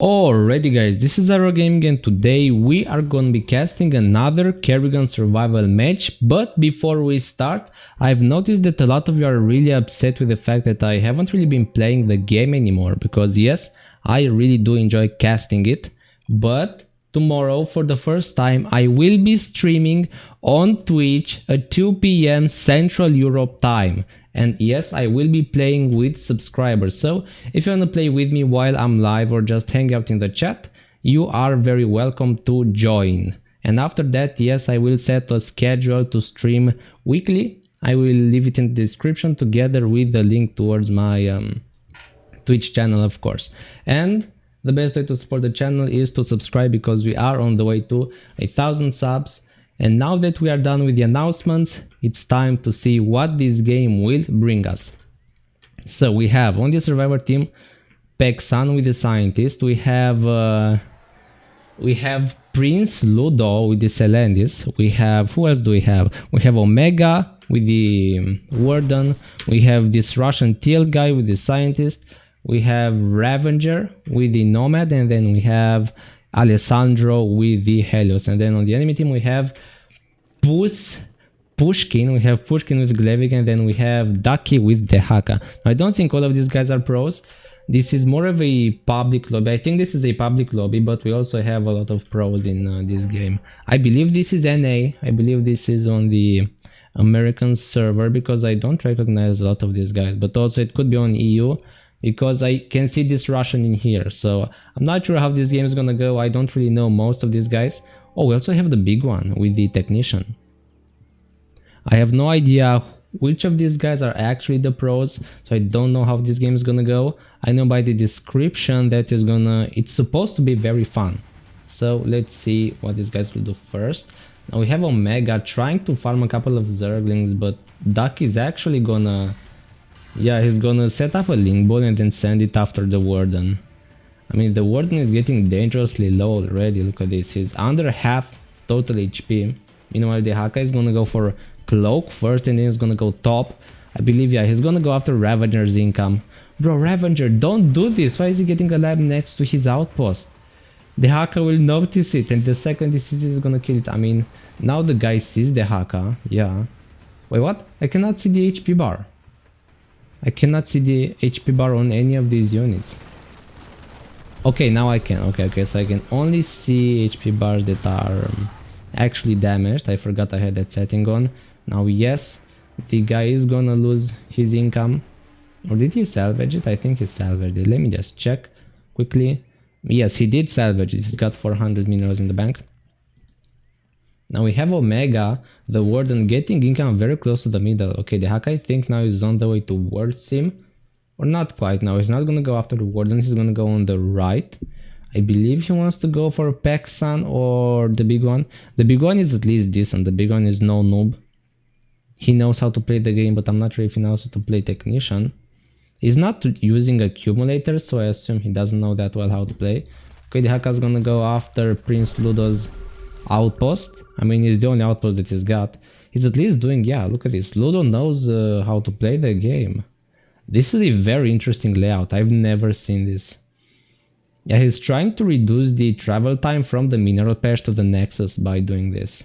Alrighty guys, this is Zerg Gaming and today we are gonna be casting another Kerrigan Survival match, but before we start, I've noticed that a lot of you are really upset with the fact that I haven't really been playing the game anymore, because yes, I really do enjoy casting it, but tomorrow for the first time I will be streaming on Twitch at 2 PM Central Europe time. And yes, I will be playing with subscribers, so if you want to play with me while I'm live or just hang out in the chat, you are very welcome to join. And after that, yes, I will set a schedule to stream weekly. I will leave it in the description together with the link towards my Twitch channel, of course. And the best way to support the channel is to subscribe, because we are on the way to 1,000 subs. And now that we are done with the announcements, it's time to see what this game will bring us. So we have on the survivor team Peksan with the scientist, we have Prince Ludo with the Celendis, we have, who else do we have? We have Omega with the Warden, we have this Russian Teal guy with the scientist, we have Ravager with the Nomad, and then we have Alessandro with the Helios. And then on the enemy team we have Pushkin with Glevig, and then we have Ducky with the Haka. Now, I don't think all of these guys are pros. This is more of a public lobby. I think this is a public lobby, but we also have a lot of pros in this game. I believe this is NA. I believe this is on the American server, because I don't recognize a lot of these guys, but also it could be on EU, because I can see this Russian in here. So I'm not sure how this game is gonna go. I don't really know most of these guys. Oh, we also have the big one with the technician. I have no idea which of these guys are actually the pros, so I don't know how this game is gonna go. I know by the description that it's supposed to be very fun. So let's see what these guys will do first. Now we have Omega trying to farm a couple of Zerglings, but Duck is actually gonna... yeah, he's gonna set up a link ball and then send it after the Warden. I mean, the Warden is getting dangerously low already. Look at this, he's under half total HP. Meanwhile, the Haka is gonna go for Cloak first, and then he's gonna go top. I believe, yeah, he's gonna go after Ravager's income. Bro, Ravager, don't do this. Why is he getting a lab next to his outpost? The Haka will notice it, and the second he sees it, he's gonna kill it. I mean, now the guy sees the Haka, yeah. Wait, what? I cannot see the HP bar. I cannot see the HP bar on any of these units. Okay, now I can. Okay, so I can only see HP bars that are actually damaged. I forgot I had that setting on. Now, yes, the guy is gonna lose his income. Or did he salvage it? I think he salvaged it. Let me just check quickly. Yes, he did salvage it. He's got 400 minerals in the bank. Now we have Omega, the Warden, getting income very close to the middle. Okay, the Haka, I think now is on the way towards him. Or not quite now. He's not gonna go after the Warden. He's gonna go on the right. I believe he wants to go for Peksan or the big one. The big one is at least decent. The big one is no noob. He knows how to play the game, but I'm not sure if he knows how to play Technician. He's not using accumulators, so I assume he doesn't know that well how to play. Okay, the Haka's gonna go after Prince Ludo's outpost. I mean, he's the only outpost that he's got. He's at least doing, yeah, look at this. Ludo knows how to play the game. This is a very interesting layout. I've never seen this. Yeah, he's trying to reduce the travel time from the mineral patch to the Nexus by doing this.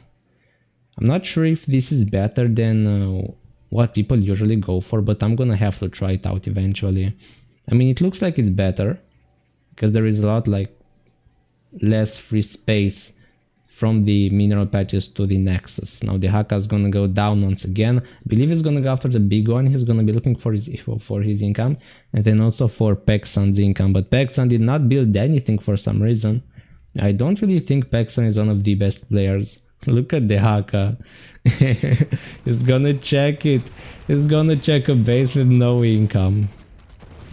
I'm not sure if this is better than what people usually go for, but I'm gonna have to try it out eventually. I mean, it looks like it's better, because there is a lot like less free space from the mineral patches to the Nexus. Now the Haka is gonna go down once again. I believe he's gonna go after the big one. He's gonna be looking for his income, and then also for Peksan's income. But Peksan did not build anything for some reason. I don't really think Peksan is one of the best players. Look at the Haka. He's gonna check it. He's gonna check a base with no income.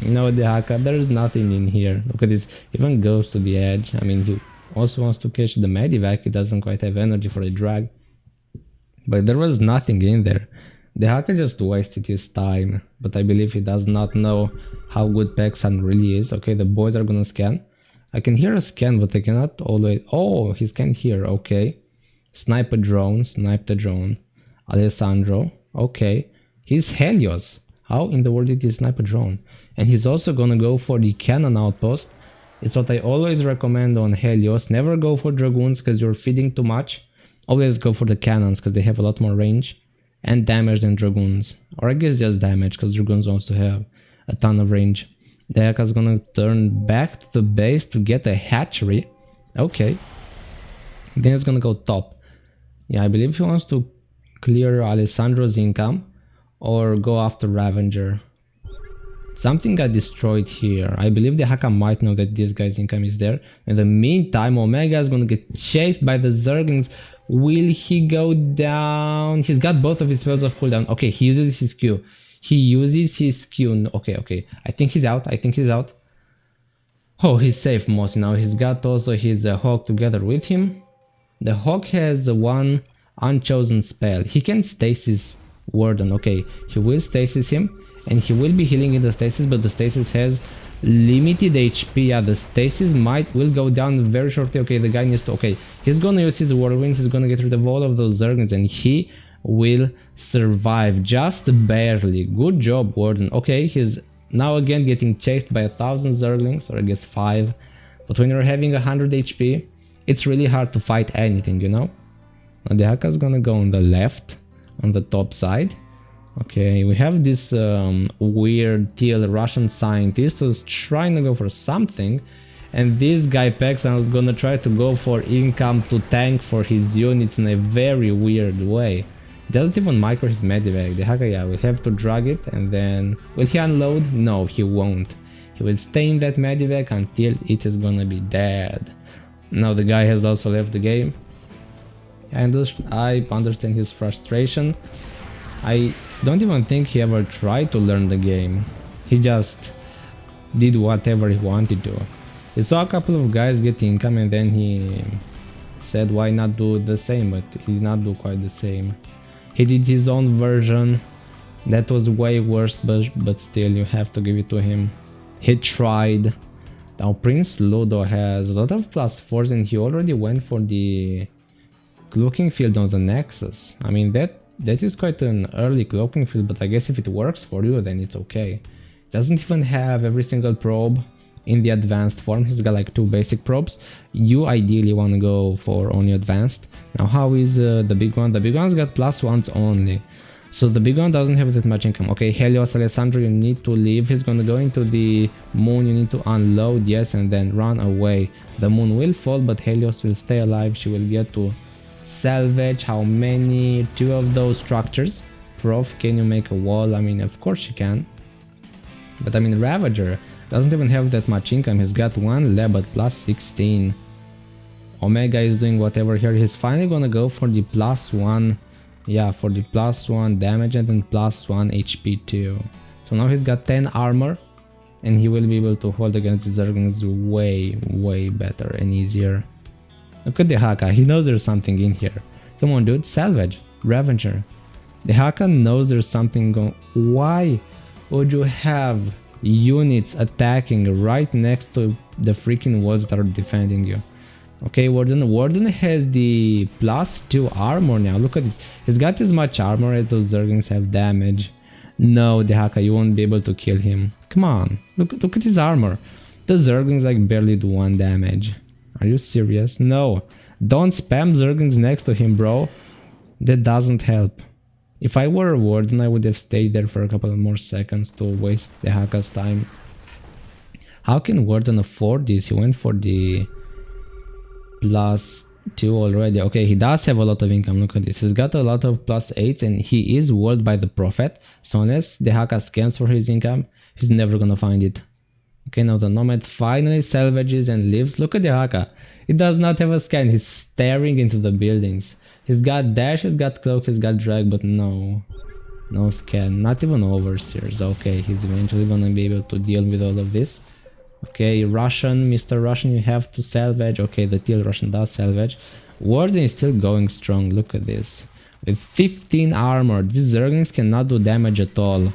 No, the Haka, there's nothing in here. Look at this. Even goes to the edge. I mean, he also wants to catch the Medivac. He doesn't quite have energy for a drag. But there was nothing in there. The Haka just wasted his time. But I believe he does not know how good Peksan really is. Okay, the boys are gonna scan. I can hear a scan, but I cannot always... oh, he scanned here. Okay. Snipe a drone. Snipe the drone. Alessandro. Okay. He's Helios. How in the world did he snipe a drone? And he's also gonna go for the cannon outpost. It's what I always recommend on Helios. Never go for Dragoons because you're feeding too much. Always go for the Cannons because they have a lot more range and damage than Dragoons. Or I guess just damage because Dragoons also have a ton of range. The Haka's gonna turn back to the base to get a hatchery. Okay. Then it's gonna go top. Yeah, I believe he wants to clear Alessandro's income or go after Ravager. Something got destroyed here. I believe the Haka might know that this guy's income is there. In the meantime, Omega is gonna get chased by the Zerglings. Will he go down? He's got both of his spells off cooldown. Okay, he uses his Q. He uses his Q. Okay. I think he's out. Oh, he's safe mostly now. He's got also his Hawk together with him. The Hawk has one unchosen spell. He can stasis Warden. Okay, he will stasis him. And he will be healing in the stasis, but the stasis has limited HP. Yeah, the stasis will go down very shortly. Okay, the guy needs to... Okay, he's gonna use his whirlwind. He's gonna get rid of all of those Zerglings, and he will survive just barely. Good job, Warden. Okay, he's now again getting chased by 1,000 Zerglings, or I guess 5. But when you're having 100 HP, it's really hard to fight anything, you know? Now the Haka's gonna go on the left, on the top side. Okay, we have this weird teal Russian scientist who's trying to go for something, and this guy Pexan was gonna try to go for income to tank for his units in a very weird way. He doesn't even micro his medivac. The Haka, yeah, will have to drag it, and then... Will he unload? No, he won't. He will stay in that medivac until it is gonna be dead. Now the guy has also left the game. And I understand his frustration. I don't even think he ever tried to learn the game. He just did whatever he wanted to. He saw a couple of guys get income and then he said why not do the same, but he did not do quite the same. He did his own version. That was way worse, but still you have to give it to him. He tried. Now Prince Ludo has a lot of +4s and he already went for the cloaking field on the Nexus. I mean that is quite an early cloaking field, but I guess if it works for you, then it's okay. Doesn't even have every single probe in the advanced form. He's got like 2 basic probes. You ideally want to go for only advanced. Now how is the big one? The big one's got +1s only. So the big one doesn't have that much income. Okay, Helios, Alessandro, you need to leave. He's gonna go into the moon. You need to unload, yes, and then run away. The moon will fall, but Helios will stay alive. She will get to salvage. How many? 2 of those structures. Prof, can you make a wall? I mean, of course you can. But I mean, Ravager doesn't even have that much income. He's got 1 lab at +16. Omega is doing whatever here. He's finally gonna go for the +1. Yeah, for the +1 damage and then +1 HP too. So now he's got 10 armor and he will be able to hold against the Zerglings way better and easier. Look at the Haka, he knows there's something in here. Come on dude, salvage, Ravager. The Haka knows there's something going. Why would you have units attacking right next to the freaking walls that are defending you? Okay, Warden has the +2 armor now. Look at this. He's got as much armor as those Zerglings have damage. No, the Haka, you won't be able to kill him. Come on, look at his armor. The Zerglings like barely do 1 damage. Are you serious? No, don't spam Zerglings next to him, bro. That doesn't help. If I were a Warden, I would have stayed there for a couple of more seconds to waste the Haka's time. How can Warden afford this? He went for the +2 already. Okay, he does have a lot of income. Look at this. He's got a lot of +8s and he is walled by the Prophet. So unless the Haka scans for his income, he's never gonna find it. Okay, now the Nomad finally salvages and lives. Look at the Haka. He does not have a scan. He's staring into the buildings. He's got dash, he's got cloak, he's got drag, but no scan. Not even overseers. Okay, he's eventually gonna be able to deal with all of this. Okay, Russian, Mr. Russian, you have to salvage. Okay, the Teal Russian does salvage. Warden is still going strong. Look at this. With 15 armor, these Zerglings cannot do damage at all.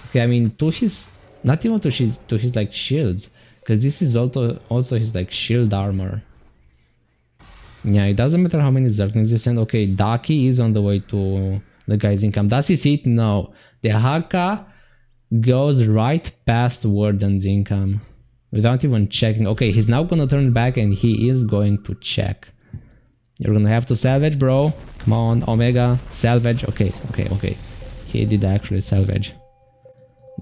Okay, I mean, to his... Not even to his like shields. Because this is also his like shield armor. Yeah, it doesn't matter how many Zerglings you send. Okay, Daki is on the way to the guy's income. Does he see it? No. The Haka goes right past Warden's income. without even checking. Okay, he's now gonna turn back and he is going to check. You're gonna have to salvage, bro. Come on, Omega, salvage. Okay. He did actually salvage.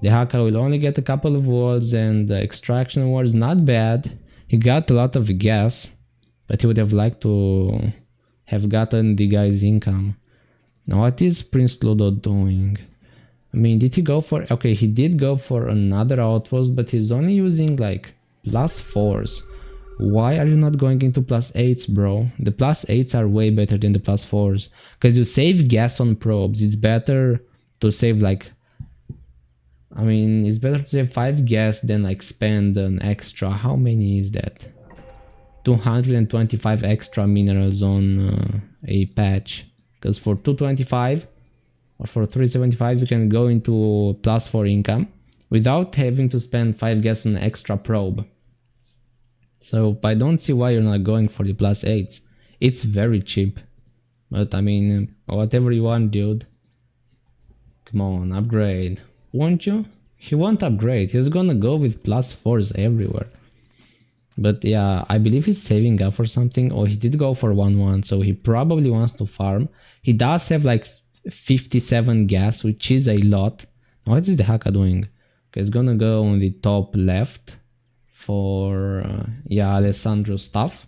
The Haka will only get a couple of wards, and the extraction wards not bad. He got a lot of gas, but he would have liked to have gotten the guy's income. Now what is Prince Ludo doing? I mean, did he go for... Okay, he did go for another outpost, but he's only using like +4s. Why are you not going into +8s, bro? The +8s are way better than the +4s. Because you save gas on probes. It's better to save like... I mean, it's better to save 5 gas than like spend an extra... How many is that? 225 extra minerals on a patch. Because for 225 or for 375 you can go into +4 income without having to spend 5 gas on an extra probe. So I don't see why you're not going for the +8s. It's very cheap. But I mean, whatever you want, dude. Come on, upgrade. Won't you? He won't upgrade. He's gonna go with +4s everywhere. But yeah, I believe he's saving up for something. Or he did go for 1-1, so he probably wants to farm. He does have like 57 gas, which is a lot. What is the Haka doing? Okay, he's gonna go on the top left for yeah, Alessandro's stuff.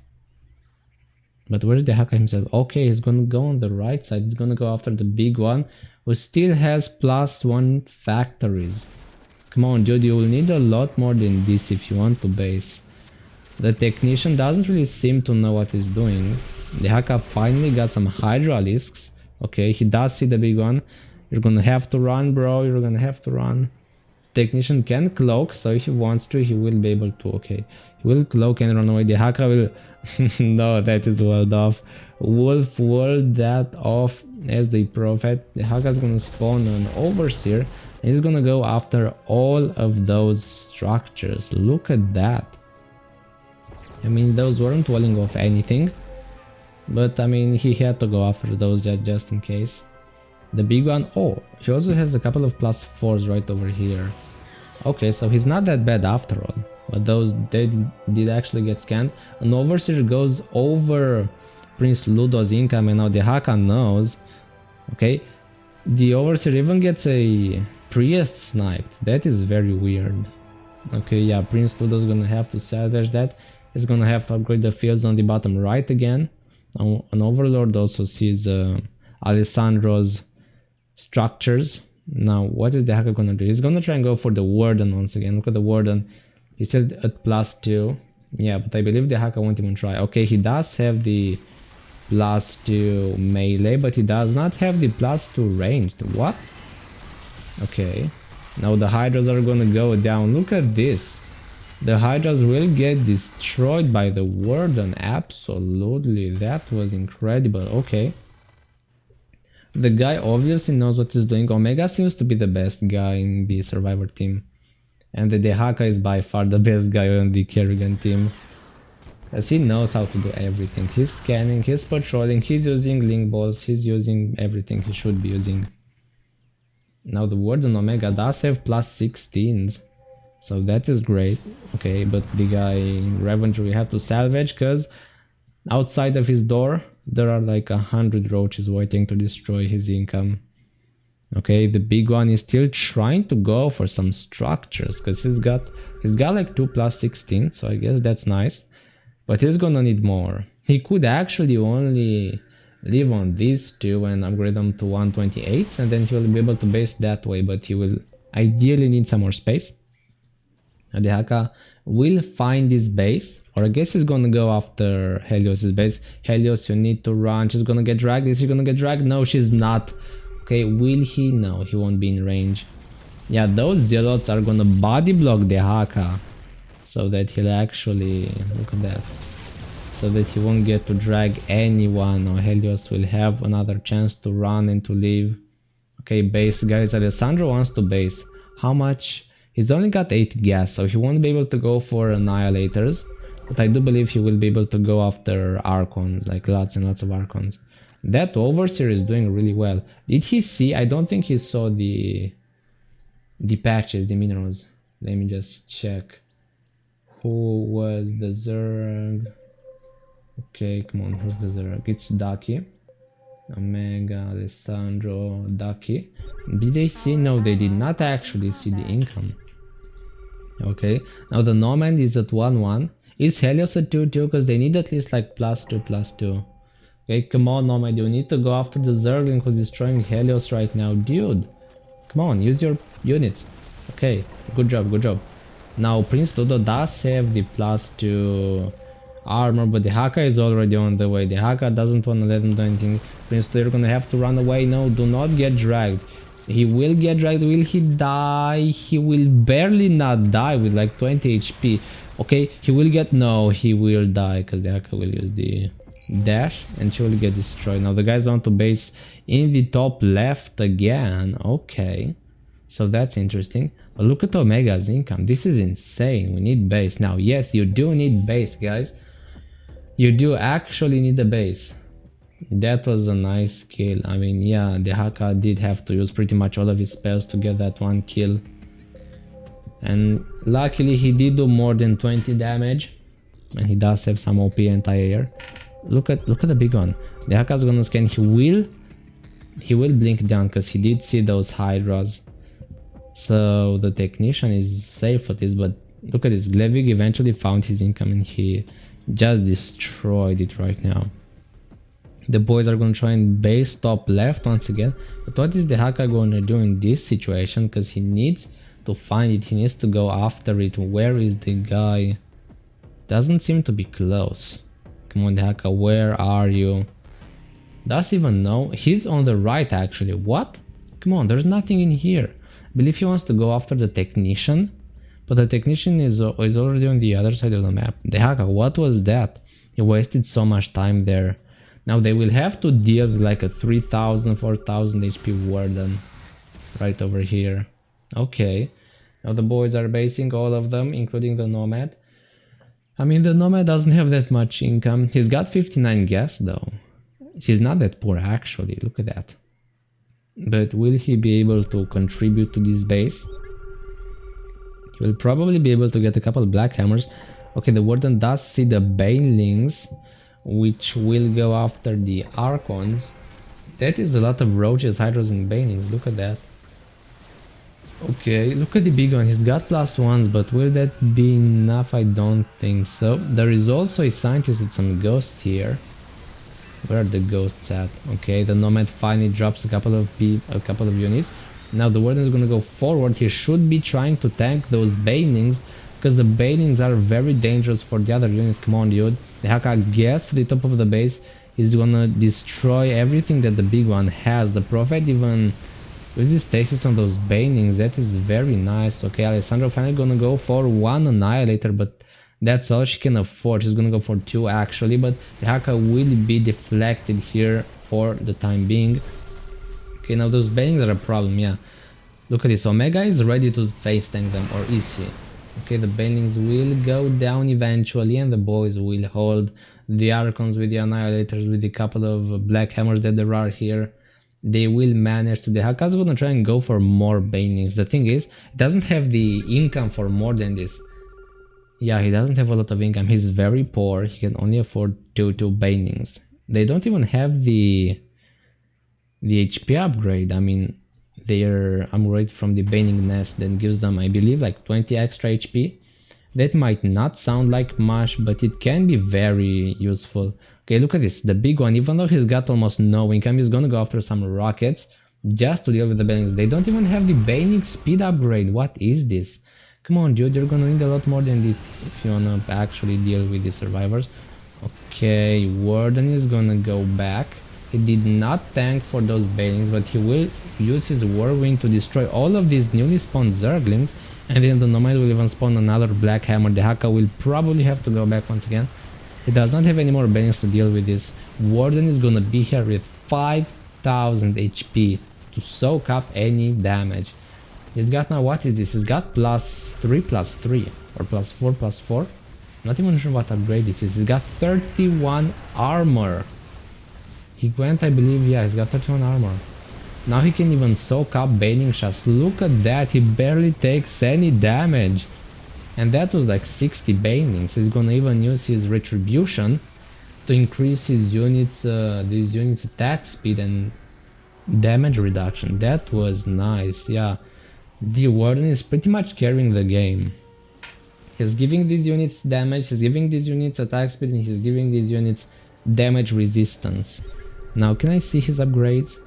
But where's the Haka himself? Okay, he's gonna go on the right side. He's gonna go after the big one, who still has +1 factories. Come on, dude, you will need a lot more than this if you want to base. The technician doesn't really seem to know what he's doing. The Haka finally got some hydralisks. Okay, he does see the big one. You're gonna have to run, bro. You're gonna have to run. Technician can cloak, so if he wants to, he will be able to. Okay, he will cloak and run away. The Haka will... No, that is walled off. Wolf walled that off as the prophet. The Haka is gonna spawn an overseer. And he's gonna go after all of those structures. Look at that. I mean, those weren't walling off anything. But I mean, he had to go after those just in case. The big one... Oh, he also has a couple of +4s right over here. Okay, so he's not that bad after all. But those, they did actually get scanned. An overseer goes over Prince Ludo's income, and now the Haka knows. Okay, the overseer even gets a priest sniped. That is very weird. Okay, yeah, Prince Ludo's gonna have to salvage that. He's gonna have to upgrade the fields on the bottom right again. An overlord also sees Alessandro's structures. Now, what is the Haka gonna do? He's gonna try and go for the Warden once again. Look at the Warden. He's still at +2. Yeah, but I believe the Haka won't even try. Okay, he does have the +2 melee, but he does not have the +2 ranged. What? Okay. Now the Hydras are gonna go down. Look at this. The Hydras will get destroyed by the Warden. Absolutely. That was incredible. Okay. The guy obviously knows what he's doing. Omega seems to be the best guy in the Survivor team. And the Haka is by far the best guy on the Kerrigan team. As he knows how to do everything. He's scanning, he's patrolling, he's using link balls, he's using everything he should be using. Now the Warden Omega does have +16s. So that is great. Okay, but the guy in Revenge we have to salvage, because outside of his door there are like 100 roaches waiting to destroy his income. Okay, the big one is still trying to go for some structures, because he's got like 2 +16, so I guess that's nice. But he's gonna need more. He could actually only live on these two and upgrade them to 128s, and then he will be able to base that way, but he will ideally need some more space. The Haka will find this base, or I guess he's gonna go after Helios's base. Helios, you need to run. She's gonna get dragged. Is she gonna get dragged? No, she's not. Okay, will he? No, he won't be in range. Yeah, those zealots are gonna body block the Haka, so that he'll actually... Look at that. So that he won't get to drag anyone, or Helios will have another chance to run and to leave. Okay, base, guys. Alessandro wants to base. How much? He's only got 8 gas, so he won't be able to go for Annihilators. But I do believe he will be able to go after Archons, like lots and lots of Archons. That Overseer is doing really well. Did he see? I don't think he saw the patches, the minerals. Let me just check. Who was the Zerg? Okay, come on, who's the Zerg? It's Ducky. Omega, Alessandro, Ducky. Did they see? No, they did not actually see the income. Okay, now the Nomad is at 1-1. Is Helios at 2-2? Because they need at least like +2/+2. Okay, come on Nomad, you need to go after the Zergling who's destroying Helios right now. Dude, come on, use your units. Okay, good job, good job. Now Prince Ludo does have the +2 armor, but the Haka is already on the way. The Haka doesn't want to let him do anything. Prince Ludo, you're gonna have to run away. No, do not get dragged. He will get dragged. Will he die? He will barely not die with like 20 HP. Okay, he will get... No, he will die because the Haka will use the dash and she will get destroyed. Now the guys want to base in the top left again. Okay, so that's interesting. But look at Omega's income. This is insane. We need base. Now, yes, you do need base, guys. You do actually need a base. That was a nice kill. I mean, yeah, the Haka did have to use pretty much all of his spells to get that one kill. And luckily he did do more than 20 damage. And he does have some OP anti-air. Look at the big one. The Haka's gonna scan. He will blink down because he did see those Hydras. So the Technician is safe for this, but look at this. Glevig eventually found his income and he just destroyed it right now. The boys are gonna try and base top left once again. But what is the Haka gonna do in this situation? Because he needs to find it. He needs to go after it. Where is the guy? Doesn't seem to be close. Come on, the Haka, where are you? Does even know? He's on the right actually. What? Come on, there's nothing in here. I believe he wants to go after the Technician. But the Technician is already on the other side of the map. The Haka, what was that? He wasted so much time there. Now they will have to deal with like a 3000, 4000 HP Warden right over here. Okay. Now the boys are basing all of them, including the Nomad. I mean, the Nomad doesn't have that much income. He's got 59 gas though. He's not that poor actually, look at that. But will he be able to contribute to this base? He will probably be able to get a couple of Black Hammers. Okay, the Warden does see the Banelings, which will go after the Archons. That is a lot of Roaches, Hydras and Banelings, look at that. Okay, look at the big one. He's got +1s, but will that be enough? I don't think so. There is also a Scientist with some ghosts here. Where are the ghosts at? Okay, the Nomad finally drops a couple of units. Now the Warden is gonna go forward. He should be trying to tank those Banelings, because the Banelings are very dangerous for the other units. Come on, dude. The Haka gets to the top of the base. He's gonna destroy everything that the big one has. The Prophet even uses stasis on those Banelings. That is very nice. Okay, Alessandro finally gonna go for one Annihilator, but that's all she can afford. She's gonna go for 2 actually, but the Haka will be deflected here for the time being. Okay, now those Banelings are a problem, yeah. Look at this. Omega is ready to face tank them, or is he? Okay, the Banelings will go down eventually, and the boys will hold the Archons with the Annihilators, with a couple of Black Hammers that there are here. They will manage to... The Haka's gonna try and go for more Banelings. The thing is, it doesn't have the income for more than this. Yeah, he doesn't have a lot of income. He's very poor. He can only afford 2 Banelings. They don't even have the HP upgrade. I mean, their upgrade from the Baning Nest that gives them, I believe, like 20 extra HP. That might not sound like much, but it can be very useful. Okay, look at this. The big one, even though he's got almost no income, he's gonna go after some rockets just to deal with the Banelings. They don't even have the Baning speed upgrade. What is this? Come on, dude, you're gonna need a lot more than this if you wanna actually deal with the survivors. Okay, Warden is gonna go back. He did not tank for those Banelings, but he will use his Whirlwind to destroy all of these newly spawned Zerglings, and then the Nomad will even spawn another Black Hammer. The Haka will probably have to go back once again. He does not have any more Banelings to deal with this. Warden is gonna be here with 5000 HP to soak up any damage. He's got now, what is this? He's got +3/+3 or +4/+4. Not even sure what upgrade this is. He's got 31 armor. He went, I believe, yeah, he's got 31 armor. Now he can even soak up Baning shots. Look at that, he barely takes any damage. And that was like 60 banings. He's gonna even use his retribution to increase his units, these units attack speed and damage reduction. That was nice, yeah. The Warden is pretty much carrying the game. He's giving these units damage, he's giving these units attack speed, and he's giving these units damage resistance. Now can I see his upgrades?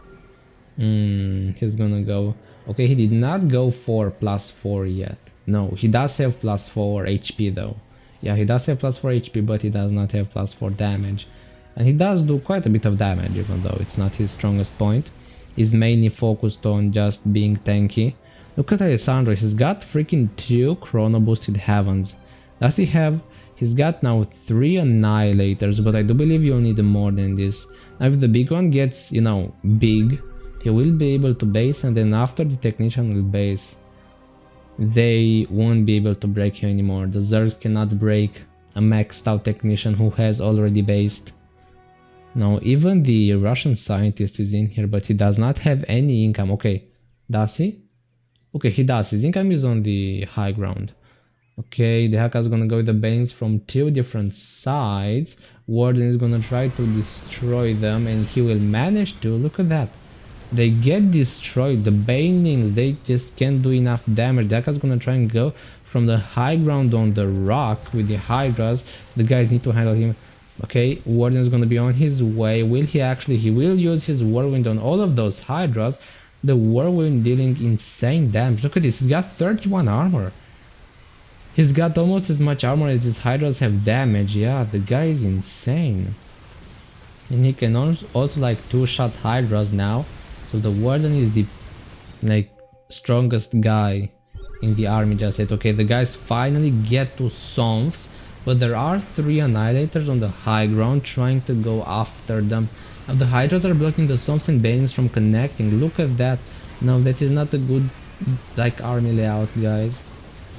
He's gonna go... Okay, he did not go for +4 yet. No, he does have +4 HP though. Yeah, he does have +4 HP, but he does not have +4 damage. And he does do quite a bit of damage, even though it's not his strongest point. He's mainly focused on just being tanky. Look at Alessandro, he's got freaking 2 chrono boosted heavens. Does he have... He's got now 3 annihilators, but I do believe you'll need more than this. Now if the big one gets, you know, big, he will be able to base, and then after the technician will base, they won't be able to break you anymore. The Zergs cannot break a maxed out technician who has already based. Now even the Russian scientist is in here, but he does not have any income. Okay, does he? Okay, he does. His income is on the high ground. Okay, the Haka is gonna go with the bangs from 2 different sides. Warden is gonna try to destroy them, and he will manage to. Look at that. They get destroyed. The banings, they just can't do enough damage. The Haka is gonna try and go from the high ground on the rock with the Hydras. The guys need to handle him. Okay, Warden is gonna be on his way. Will he actually? He will use his Whirlwind on all of those Hydras. The Whirlwind dealing insane damage. Look at this, he's got 31 armor. He's got almost as much armor as his Hydras have damage. Yeah, the guy is insane. And he can also like 2-shot Hydras now. So the Warden is the like strongest guy in the army just yet. Okay, the guys finally get to Somphs, but there are 3 annihilators on the high ground trying to go after them. Now the Hydras are blocking the Somphs and banings from connecting. Look at that. Now that is not a good like army layout, guys.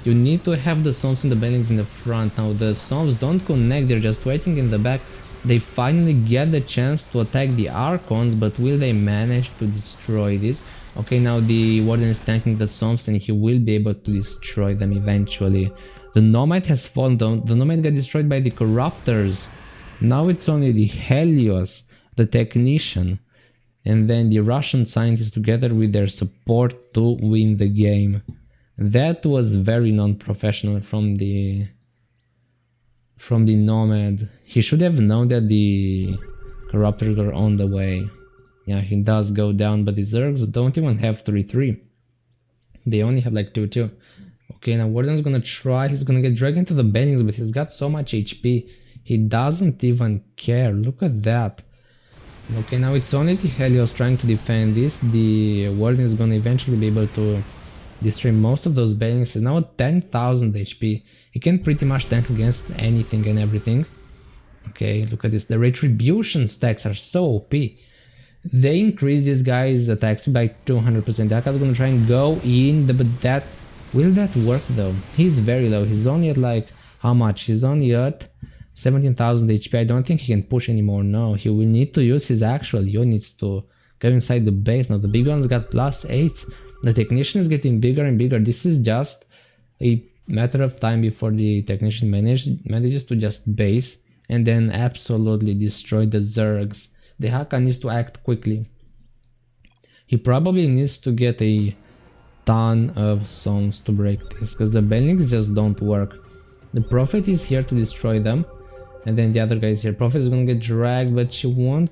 You need to have the Somphs and the banings in the front. Now the Somphs don't connect, they're just waiting in the back. They finally get the chance to attack the Archons, but will they manage to destroy this? Okay, now the Warden is tanking the Somphs and he will be able to destroy them eventually. The Nomad has fallen down. The Nomad got destroyed by the Corruptors. Now it's only the Helios, the Technician, and then the Russian scientists together with their support to win the game. That was very non-professional from the Nomad. He should have known that the Corruptors are on the way. Yeah, he does go down, but the Zergs don't even have 3-3. They only have like 2-2. Okay, now Warden's gonna try. He's gonna get dragged into the banings, but he's got so much HP. He doesn't even care. Look at that. Okay, now it's only the Helios trying to defend this. The Warden is gonna eventually be able to destroy most of those banings. He's now at 10,000 HP. He can pretty much tank against anything and everything. Okay, look at this. The retribution stacks are so OP. They increase this guy's attacks by 200%. That guy's gonna try and go in, but that... Will that work though? He's very low. He's only at like... How much? He's only at 17,000 HP. I don't think he can push anymore. No, he will need to use his actual units to go inside the base. Now the big one's got +8s. The Technician is getting bigger and bigger. This is just a matter of time before the Technician manages to just base and then absolutely destroy the Zergs. The Haka needs to act quickly. He probably needs to get a ton of songs to break this, because the banlings just don't work. The Prophet is here to destroy them, and then the other guy is here. Prophet is gonna get dragged, but she won't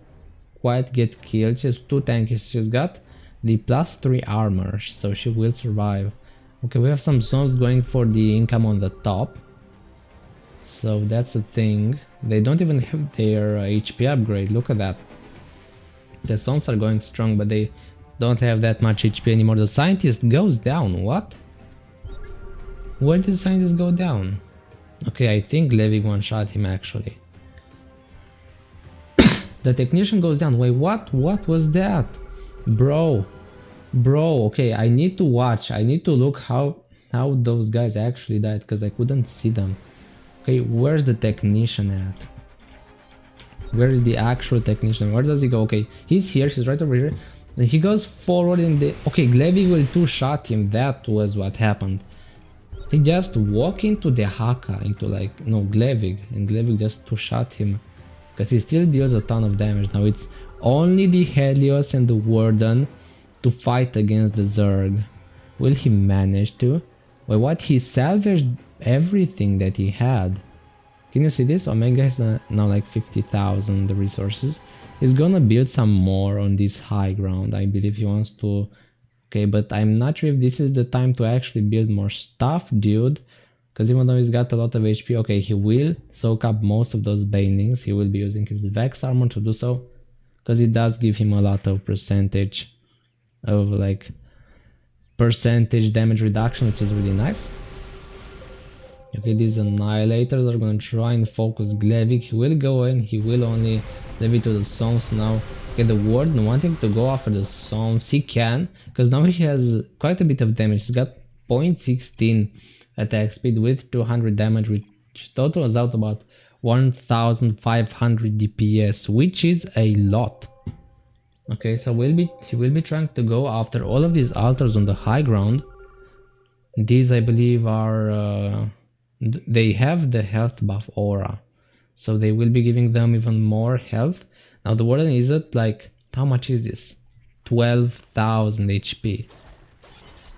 quite get killed. She has 2 tanks. She's got the +3 armor, so she will survive. Okay, we have some songs going for the income on the top, so that's a thing. They don't even have their HP upgrade. Look at that. The songs are going strong, but they don't have that much HP anymore. The scientist goes down. What? Where did the scientist go down? Okay, I think Levig one-shot him actually. The Technician goes down. Wait, what? What was that? Bro, okay, I need to watch. I need to look how those guys actually died, because I couldn't see them. Okay, where's the Technician at? Where is the actual Technician? Where does he go? Okay, he's here. He's right over here. Then he goes forward in the... Okay, Glevy will 2-shot him. That was what happened. They just walk into the Haka, into like, no, Glevig, and Glevig just two-shot him. Because he still deals a ton of damage. Now it's only the Helios and the Warden to fight against the Zerg. Will he manage to? Well, what, he salvaged everything that he had. Can you see this? Omega has now like 50,000 resources. He's gonna build some more on this high ground. I believe he wants to. Okay, but I'm not sure if this is the time to actually build more stuff, dude. Because even though he's got a lot of HP, okay, he will soak up most of those banelings. He will be using his Vex armor to do so. Because it does give him a lot of percentage of like percentage damage reduction, which is really nice. Okay, these Annihilators are gonna try and focus Glevig. He will go in, he will only leave it to the Songs now. Okay, the Warden wanting to go after the Songs, he can, because now he has quite a bit of damage. He's got 0.16 attack speed with 200 damage, which totals out about 1500 DPS, which is a lot. Okay, so he will be trying to go after all of these altars on the high ground. These, I believe, are they have the health buff aura, so they will be giving them even more health. Now the Warden is at like, how much is this? 12,000 HP.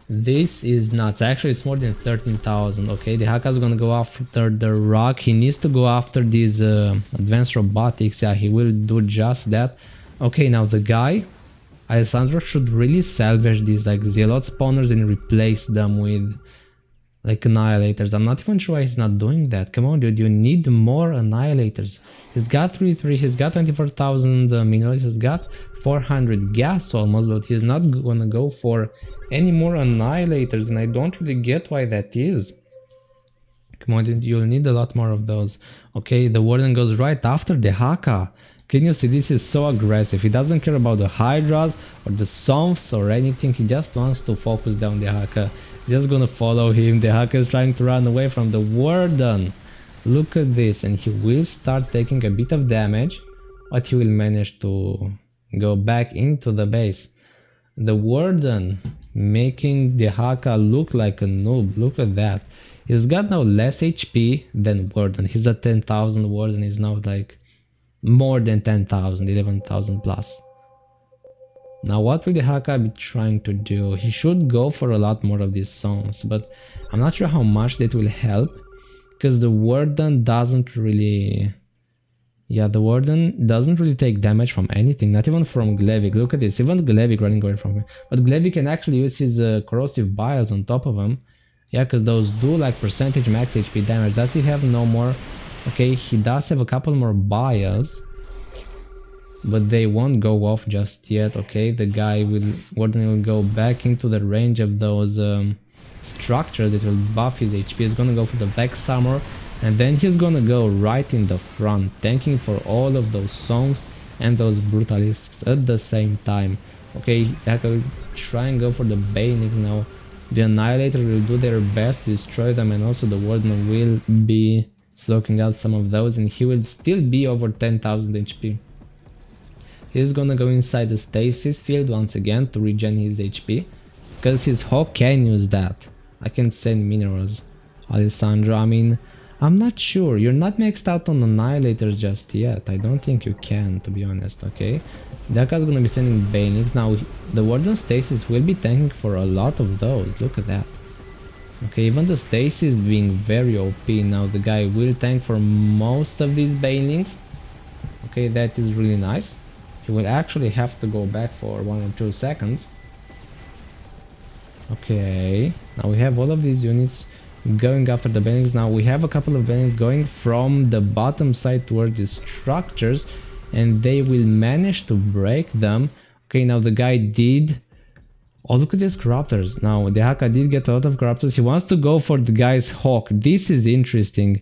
This is nuts. Actually, it's more than 13,000. Okay, the Haka is gonna go after the rock. He needs to go after these advanced robotics. Yeah, he will do just that. Okay, now the guy, Alessandro, should really salvage these like Zealot spawners and replace them with like Annihilators. I'm not even sure why he's not doing that. Come on, dude, you need more Annihilators. He's got 3-3, he's got 24,000 minerals, he's got 400 gas almost, but he's not gonna go for any more Annihilators, and I don't really get why that is. Come on, dude, you'll need a lot more of those. Okay, the Warden goes right after the Haka. Can you see, this is so aggressive. He doesn't care about the Hydras or the Somphs or anything, he just wants to focus down the Haka. Just gonna follow him. The Haka is trying to run away from the Warden. Look at this, and he will start taking a bit of damage, but he will manage to go back into the base. The Warden making the Haka look like a noob. Look at that. He's got now less HP than Warden. He's at 10,000. Warden is now like more than 10,000, 11,000 plus. Now what will the Haka be trying to do? He should go for a lot more of these songs, but I'm not sure how much that will help, because the Warden doesn't really... Yeah, the Warden doesn't really take damage from anything, not even from Glevig. Look at this, even Glevig running away from him. But Glevig can actually use his corrosive biles on top of him. Yeah, because those do like percentage max HP damage. Does he have no more? Okay, he does have a couple more biles, but they won't go off just yet. Okay, the guy will, Warden will go back into the range of those structures that will buff his HP. He's gonna go for the Vex armor, and then he's gonna go right in the front, tanking for all of those songs and those brutalisks at the same time. Okay, I will try and go for the Baning now. The Annihilator will do their best to destroy them, and also the Warden will be soaking out some of those, and he will still be over 10,000 HP. He's gonna go inside the stasis field once again to regen his HP, because his Hawk can use that. I can send minerals. Alessandro, I mean, I'm not sure. You're not maxed out on Annihilators just yet. I don't think you can, to be honest, okay? Daka's gonna be sending Banix. Now, the Warden stasis will be tanking for a lot of those. Look at that. Okay, even the stasis being very OP. Now, the guy will tank for most of these Banelings. Okay, that is really nice. He will actually have to go back for 1 or 2 seconds. Okay, now we have all of these units going after the Banelings. Now we have a couple of Banelings going from the bottom side towards the structures, and they will manage to break them. Okay, now the guy did... Oh, look at these Corruptors. Now the Haka did get a lot of Corruptors. He wants to go for the guy's Hawk. This is interesting.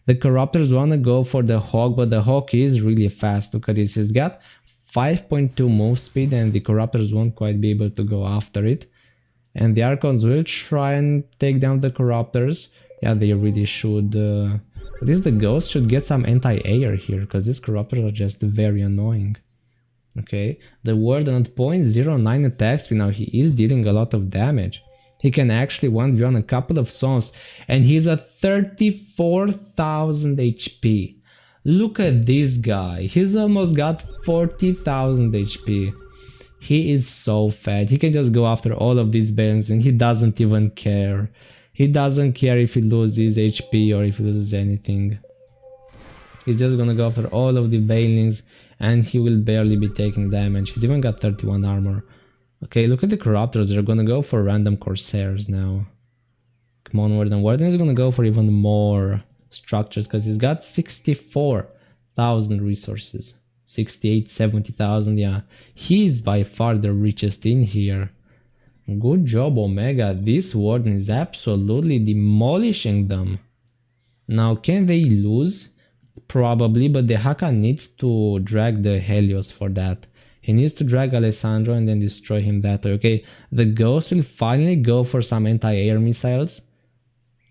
The Corruptors want to go for the Hawk, but the Hawk is really fast. Look at this. He's got 5.2 move speed, and the Corruptors won't quite be able to go after it. And the Archons will try and take down the Corruptors. Yeah, they really should. At least the Ghost should get some anti-air here, because these Corruptors are just very annoying. Okay, the Warden at 0.09 attack speed. Now he is dealing a lot of damage. He can actually 1v1 a couple of songs, and he's at 34,000 HP. Look at this guy, he's almost got 40,000 HP. He is so fat, he can just go after all of these bands and he doesn't even care. He doesn't care if he loses HP or if he loses anything. He's just gonna go after all of the Banelings and he will barely be taking damage. He's even got 31 armor. Okay, look at the Corruptors, they're gonna go for random Corsairs now. Come on, Warden. Warden is gonna go for even more structures because he's got 64,000 resources. 68, 70,000, yeah. He's by far the richest in here. Good job, Omega. This Warden is absolutely demolishing them. Now, can they lose? Probably, but the Haka needs to drag the Helios for that. He needs to drag Alessandro and then destroy him that way, okay? The Ghost will finally go for some anti-air missiles.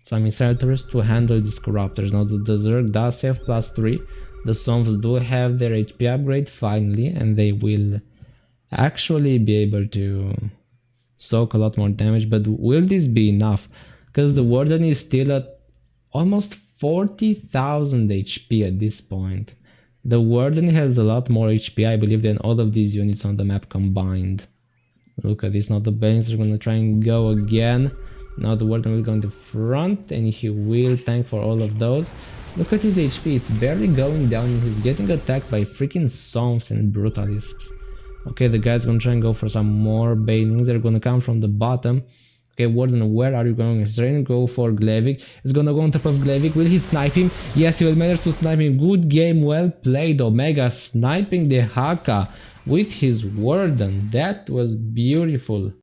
Some missile turrets to handle these Corruptors. Now, the Zerg does have +3. The Somps do have their HP upgrade finally, and they will actually be able to soak a lot more damage. But will this be enough? Because the Warden is still at almost 40,000 HP at this point. The Warden has a lot more HP, I believe, than all of these units on the map combined. Look at this, now the Bangs are gonna try and go again. Now the Warden will go in the front and he will tank for all of those. Look at his HP, it's barely going down and he's getting attacked by freaking Somps and Brutalisks. Okay, the guy's gonna try and go for some more Banelings, they're gonna come from the bottom. Okay, Warden, where are you going? He's trying to go for Glavik. He's gonna go on top of Glavik. Will he snipe him? Yes, he will manage to snipe him. Good game, well played. Omega sniping the Haka with his Warden. That was beautiful.